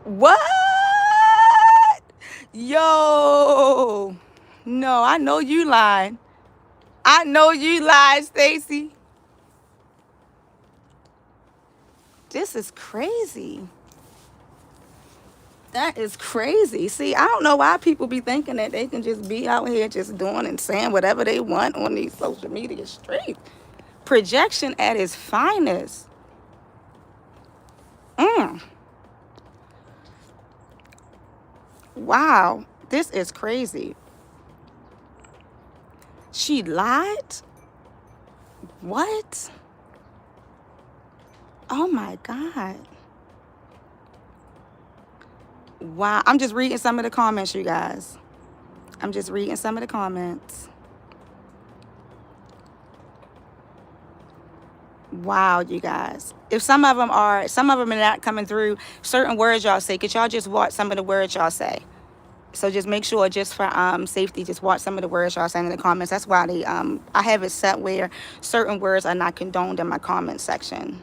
What? Yo. No, I know you lying. I know you lied, Stacy. This is crazy. That is crazy. See, I don't know why people be thinking that they can just be out here just doing and saying whatever they want on these social media streets. Projection at its finest. Wow, this is crazy. She lied? What? Oh my God. Wow, I'm just reading some of the comments, you guys. I'm just reading some of the comments. Wow, you guys. If some of them are not coming through, certain words y'all say, could y'all just watch some of the words y'all say? So just make sure, just for safety, just watch some of the words y'all saying in the comments. That's why they I have it set where certain words are not condoned in my comment section.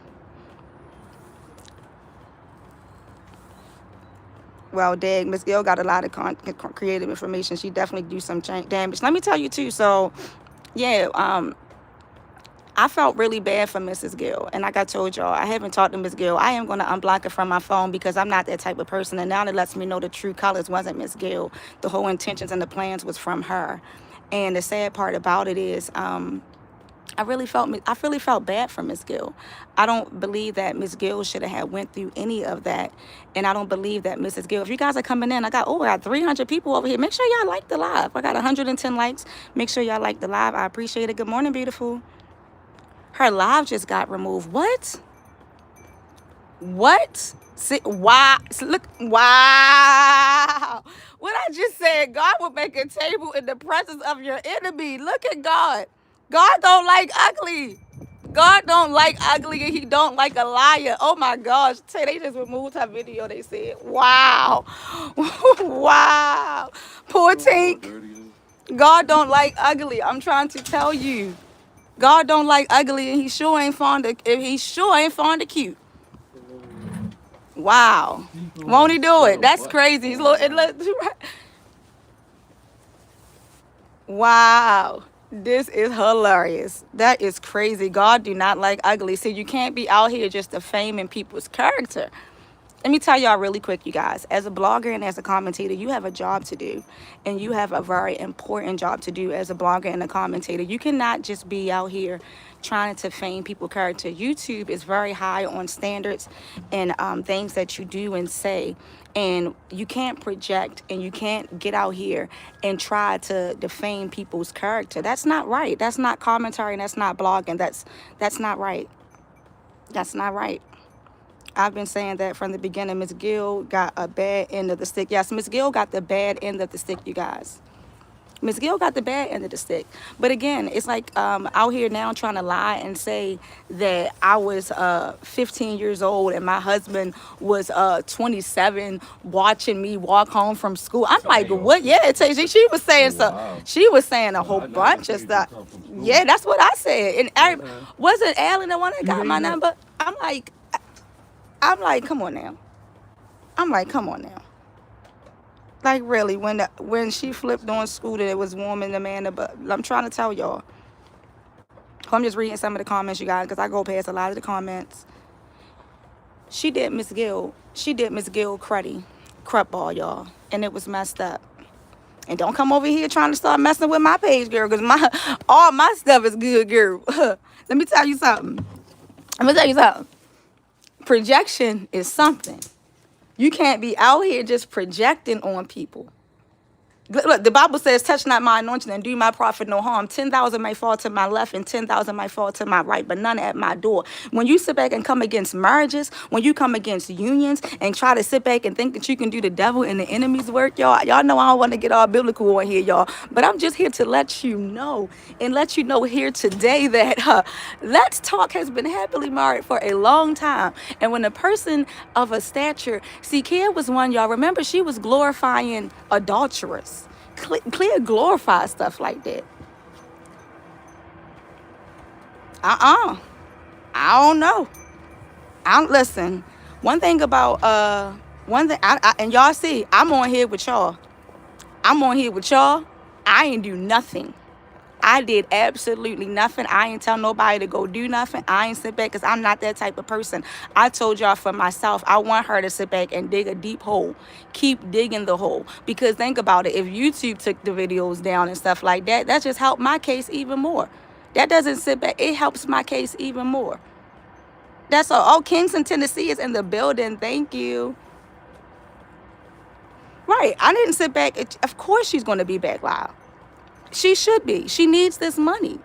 Well, dang, Miss Gill got a lot of creative information. She definitely do some damage. Let me tell you too. So, yeah, I felt really bad for Mrs. Gill. And like I told y'all, I haven't talked to Miss Gill. I am going to unblock her from my phone because I'm not that type of person. And now it lets me know the true colors wasn't Miss Gill. The whole intentions and the plans was from her. And the sad part about it is, I really felt bad for Miss Gill. I don't believe that Miss Gill should have had went through any of that. And I don't believe that Mrs. Gill, if you guys are coming in, I got 300 people over here. Make sure y'all like the live. I got 110 likes. Make sure y'all like the live. I appreciate it. Good morning, beautiful. Her live just got removed. What? What? See, wow. Look, wow. What I just said, God will make a table in the presence of your enemy. Look at God. God don't like ugly. God don't like ugly, and he don't like a liar. Oh my gosh. Say they just removed her video, they said. Wow. Wow. Poor Tink. God don't like ugly. I'm trying to tell you. God don't like ugly, and he sure ain't fond of cute. Wow. Won't he do it? That's crazy. Wow. This is hilarious. That is crazy. God do not like ugly. So you can't be out here just defaming people's character. Let me tell y'all really quick, you guys. As a blogger and as a commentator, you have a job to do. And you have a very important job to do as a blogger and a commentator. You cannot just be out here trying to defame people's character. YouTube is very high on standards and things that you do and say. And you can't project and you can't get out here and try to defame people's character. That's not right. That's not commentary and that's not blogging. That's not right. That's not right. I've been saying that from the beginning. Miss Gill got a bad end of the stick. Yes, Miss Gill got the bad end of the stick, you guys. Miss Gill got the bad end of the stick. But again, it's like out here now trying to lie and say that I was 15 years old and my husband was 27 watching me walk home from school. I'm like, what? Yeah, she was saying so. She was saying a whole bunch of stuff. Yeah, that's what I said. And wasn't Alan the one that got my number? I'm like, come on now. Like, really, when she flipped on Scooter, it was warm in the man. But I'm trying to tell y'all. I'm just reading some of the comments, you guys, because I go past a lot of the comments. She did Miss Gill cruddy. crap ball, y'all. And it was messed up. And don't come over here trying to start messing with my page, girl, because all my stuff is good, girl. Let me tell you something. Projection is something. You can't be out here just projecting on people. Look, the Bible says, touch not my anointing and do my prophet no harm. 10,000 may fall to my left and 10,000 may fall to my right, but none at my door. When you sit back and come against marriages, when you come against unions and try to sit back and think that you can do the devil and the enemy's work, y'all know I don't want to get all biblical on here, y'all. But I'm just here to let you know and let you know here today that Let's Talk has been happily married for a long time. And when a person of a stature, see, Kia was one, y'all. Remember, she was glorifying adulterers. Clear glorified stuff like that. I don't know. I don't listen. One thing about and y'all see, I'm on here with y'all. I ain't do nothing. I did absolutely nothing. I ain't tell nobody to go do nothing. I ain't sit back because I'm not that type of person. I told y'all for myself, I want her to sit back and dig a deep hole. Keep digging the hole. Because think about it. If YouTube took the videos down and stuff like that, that just helped my case even more. That doesn't sit back. It helps my case even more. That's all. Oh, Kingston, Tennessee is in the building. Thank you. Right. I didn't sit back. Of course she's going to be back live. She should be. She needs this money.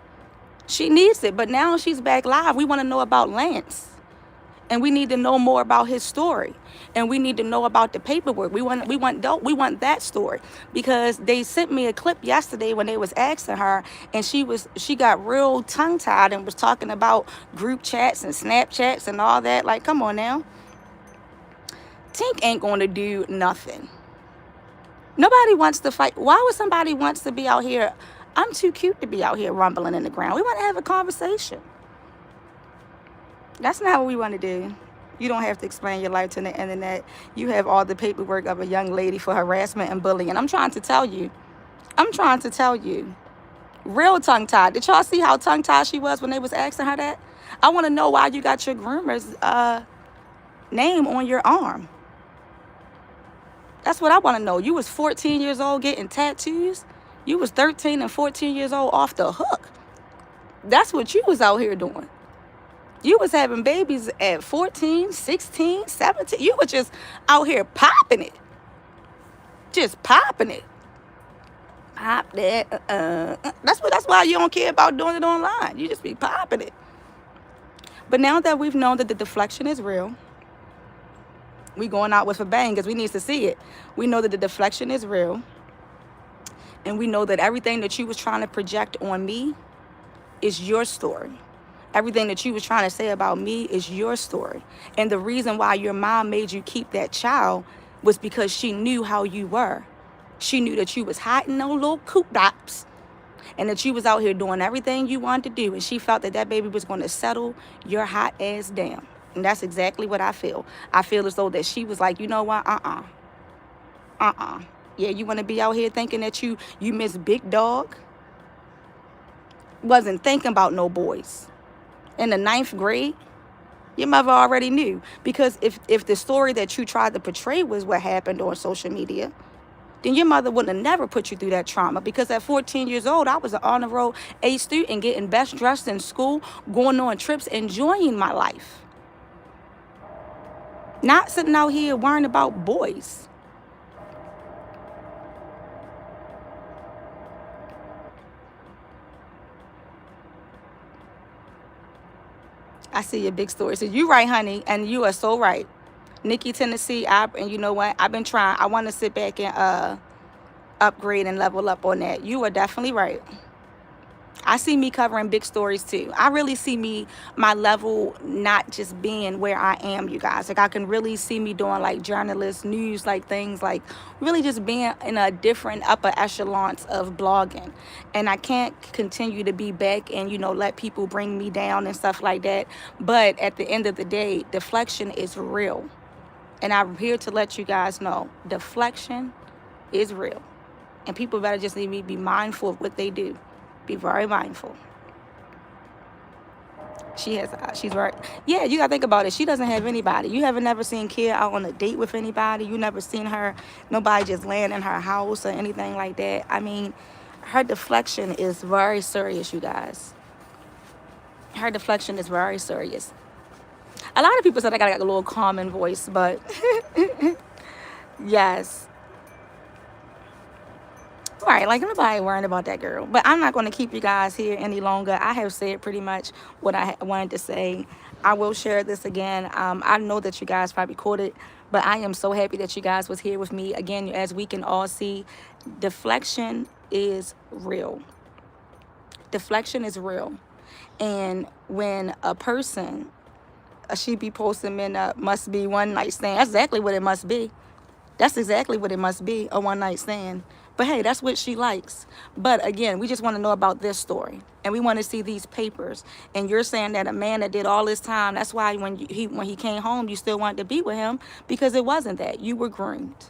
She needs it. But now she's back live. We want to know about Lance. And we need to know more about his story. And we need to know about the paperwork. We want that story. Because they sent me a clip yesterday when they was asking her, and she got real tongue-tied and was talking about group chats and Snapchats and all that. Like, come on now. Tink ain't going to do nothing. Nobody wants to fight. Why would somebody wants to be out here? I'm too cute to be out here rumbling in the ground. We want to have a conversation. That's not what we want to do. You don't have to explain your life to the internet. You have all the paperwork of a young lady for harassment and bullying. I'm trying to tell you. Real tongue-tied. Did y'all see how tongue-tied she was when they was asking her that? I want to know why you got your groomer's name on your arm. That's what I want to know. You was 14 years old getting tattoos. You was 13 and 14 years old off the hook. That's what you was out here doing. You was having babies at 14, 16, 17. You were just out here popping it. Just popping it. Pop that. That's why you don't care about doing it online. You just be popping it. But now that we've known that the deflection is real, we going out with a bang because we need to see it. We know that the deflection is real. And we know that everything that you was trying to project on me is your story. Everything that you was trying to say about me is your story. And the reason why your mom made you keep that child was because she knew how you were. She knew that you was hiding those little coop dops and that you was out here doing everything you wanted to do. And she felt that baby was going to settle your hot ass down. And that's exactly what I feel. I feel as though that she was like, you know what? Yeah, you want to be out here thinking that you miss big dog? Wasn't thinking about no boys. In the 9th grade, your mother already knew. Because if the story that you tried to portray was what happened on social media, then your mother wouldn't have never put you through that trauma. Because at 14 years old, I was an honor roll A student, getting best dressed in school, going on trips, enjoying my life. Not sitting out here worrying about boys. I see your big story. So you right, honey, and you are so right. Nikki, Tennessee, and you know what? I've been trying. I want to sit back and upgrade and level up on that. You are definitely right. I see me covering big stories too. I really see my level not just being where I am, you guys. Like I can really see me doing like journalist news, like things like really just being in a different upper echelons of blogging. And I can't continue to be back and, let people bring me down and stuff like that. But at the end of the day, deflection is real. And I'm here to let you guys know, deflection is real. And people better just be mindful of what they do. Be very mindful. She has, she's very, yeah, you gotta think about it. She doesn't have anybody. You haven't never seen Kia out on a date with anybody. You never seen her, nobody just land in her house or anything like that. I mean, her deflection is very serious, you guys. Her deflection is very serious. A lot of people said I got like a little common voice, but yes. Right, like nobody worrying about that girl. But I'm not going to keep you guys here any longer. I have said pretty much what I wanted to say. I will share this again. I know that you guys probably caught it, but I am so happy that you guys was here with me again. As we can all see, deflection is real. Deflection is real, and when a person she be posting men up must be one night stand. That's exactly what it must be. That's exactly what it must be, a one night stand. But hey, that's what she likes. But again, we just want to know about this story. And we want to see these papers. And you're saying that a man that did all this time, that's why when he came home, you still wanted to be with him, because it wasn't that. You were groomed.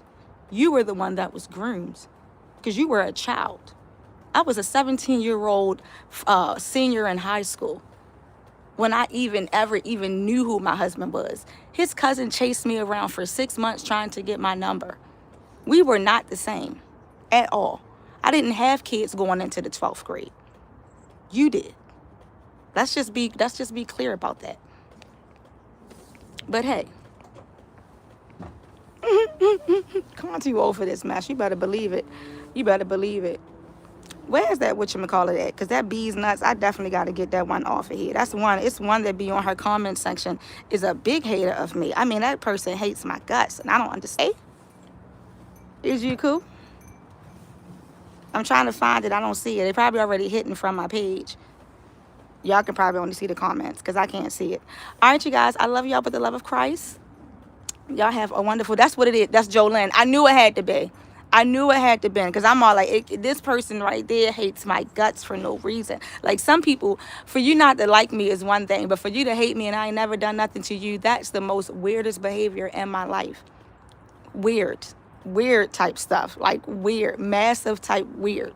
You were the one that was groomed because you were a child. I was a 17-year-old senior in high school when I even knew who my husband was. His cousin chased me around for 6 months trying to get my number. We were not the same at all. I didn't have kids going into the 12th grade. You did. Let's just be clear about that. But hey, come on, too old for this mess. You better believe it. You better believe it. Where's that whatchamacallit at? Because that bee's nuts, I definitely got to get that one off of here. That's one. It's one that be on her comment section is a big hater of me. I mean, that person hates my guts, and I don't understand. Is you cool? I'm trying to find it. I don't see it. It probably already hidden from my page. Y'all can probably only see the comments because I can't see it. All right, you guys. I love y'all with the love of Christ. Y'all have a wonderful... That's what it is. That's Jolene. I knew it had to be. I knew it had to be, because I'm all like, this person right there hates my guts for no reason. Like, some people, for you not to like me is one thing, but for you to hate me and I ain't never done nothing to you, that's the most weirdest behavior in my life. Weird type stuff. Like, weird, massive type weird.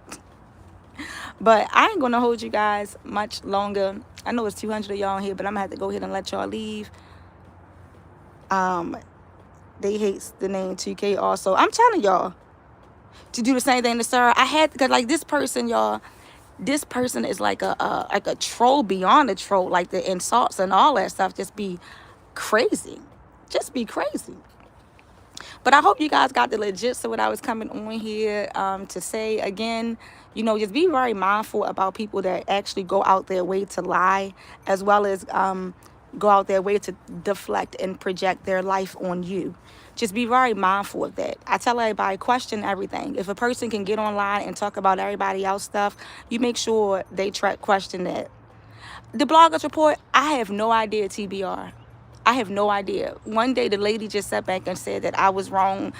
But I ain't gonna hold you guys much longer. I know it's 200 of y'all in here, but I'm gonna have to go ahead and let y'all leave. They hates the name 2K also. I'm telling y'all to do the same thing to Sarah. I had, because like this person, y'all, this person is like a troll beyond a troll. Like the insults and all that stuff just be crazy. Just be crazy. But I hope you guys got the legit of what I was coming on here to say. Again, you know, just be very mindful about people that actually go out their way to lie, as well as go out their way to deflect and project their life on you. Just be very mindful of that. I tell everybody, question everything. If a person can get online and talk about everybody else stuff, you make sure they question that. The bloggers report, I have no idea, TBR. I have no idea. One day the lady just sat back and said that I was wrong.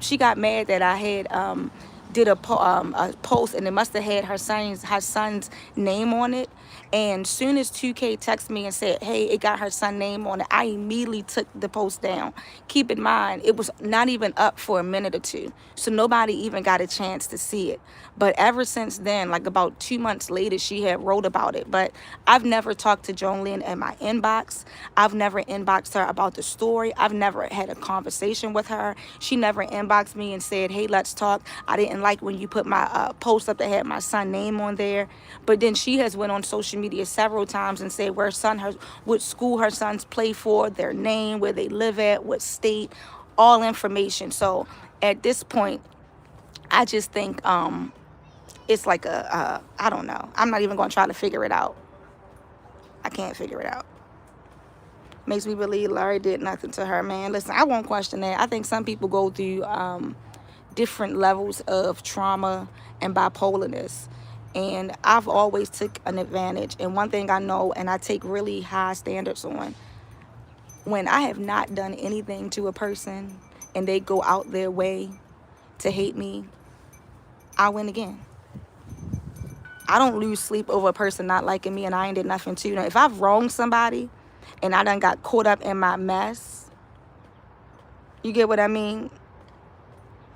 She got mad that I had did a post, and it must have had her son's name on it. And soon as 2K texted me and said, hey, it got her son's name on it, I immediately took the post down. Keep in mind, it was not even up for a minute or two, so nobody even got a chance to see it. But ever since then, like about 2 months later, she had wrote about it. But I've never talked to Joan Lynn in my inbox. I've never inboxed her about the story. I've never had a conversation with her. She never inboxed me and said, hey, let's talk. I didn't like when you put my post up that had my son's name on there. But then she has went on social media several times and said what school her sons play for, their name, where they live at, what state, all information. So at this point, I just think it's like I don't know. I'm not even going to try to figure it out. I can't figure it out. Makes me believe Larry did nothing to her, man. Listen, I won't question that. I think some people go through different levels of trauma and bipolarness. And I've always took an advantage. And one thing I know, and I take really high standards on, when I have not done anything to a person and they go out their way to hate me, I win again. I don't lose sleep over a person not liking me and I ain't did nothing to. You know, if I've wronged somebody and I done got caught up in my mess, you get what I mean?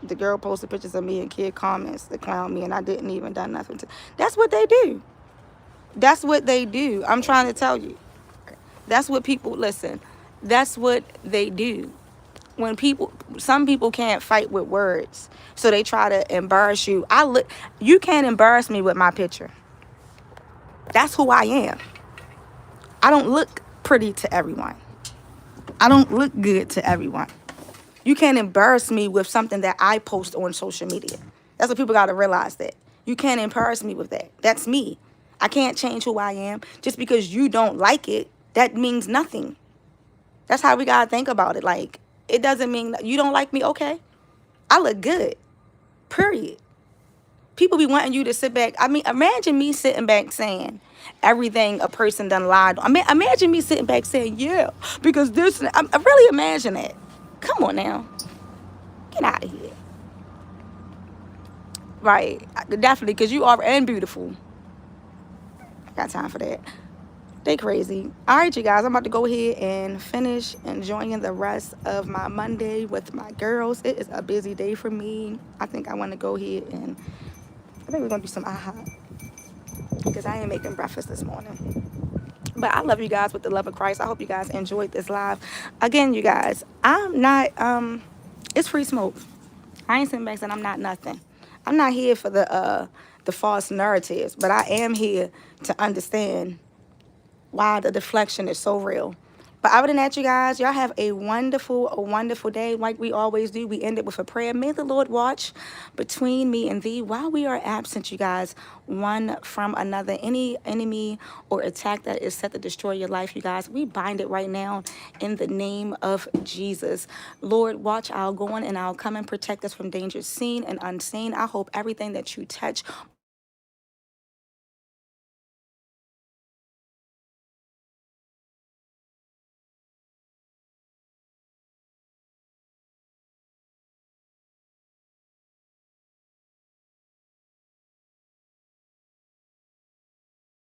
The girl posted pictures of me and kid comments to clown me, and I didn't even done nothing to. That's what they do. That's what they do. I'm trying to tell you. That's what people, listen, that's what they do. When people, some people can't fight with words, so they try to embarrass you. You can't embarrass me with my picture. That's who I am. I don't look pretty to everyone. I don't look good to everyone. You can't embarrass me with something that I post on social media. That's what people got to realize, that you can't embarrass me with that. That's me. I can't change who I am. Just because you don't like it, that means nothing. That's how we got to think about it. Like, it doesn't mean that you don't like me. Okay. I look good. Period. People be wanting you to sit back. I mean, imagine me sitting back saying everything a person done lied on. I mean, imagine me sitting back saying, yeah, because this. I really imagine that. Come on now. Get out of here. Right. Definitely, because you are, and beautiful. I got time for that. They crazy. All right, you guys, I'm about to go ahead and finish enjoying the rest of my Monday with my girls. It is a busy day for me. I think I want to go ahead and, I think we're going to do some IHOP, because I ain't making breakfast this morning. But I love you guys with the love of Christ. I hope you guys enjoyed this live. Again, you guys, I'm not, it's free smoke. I ain't sitting back saying I'm not nothing. I'm not here for the false narratives, but I am here to understand why the deflection is so real. But other than that, you guys, y'all have a wonderful day. Like we always do, we end it with a prayer. May the Lord watch between me and thee while we are absent, you guys, one from another. Any enemy or attack that is set to destroy your life, you guys, we bind it right now in the name of Jesus. Lord, watch our going and our coming. Protect us from dangers seen and unseen. I hope everything that you touch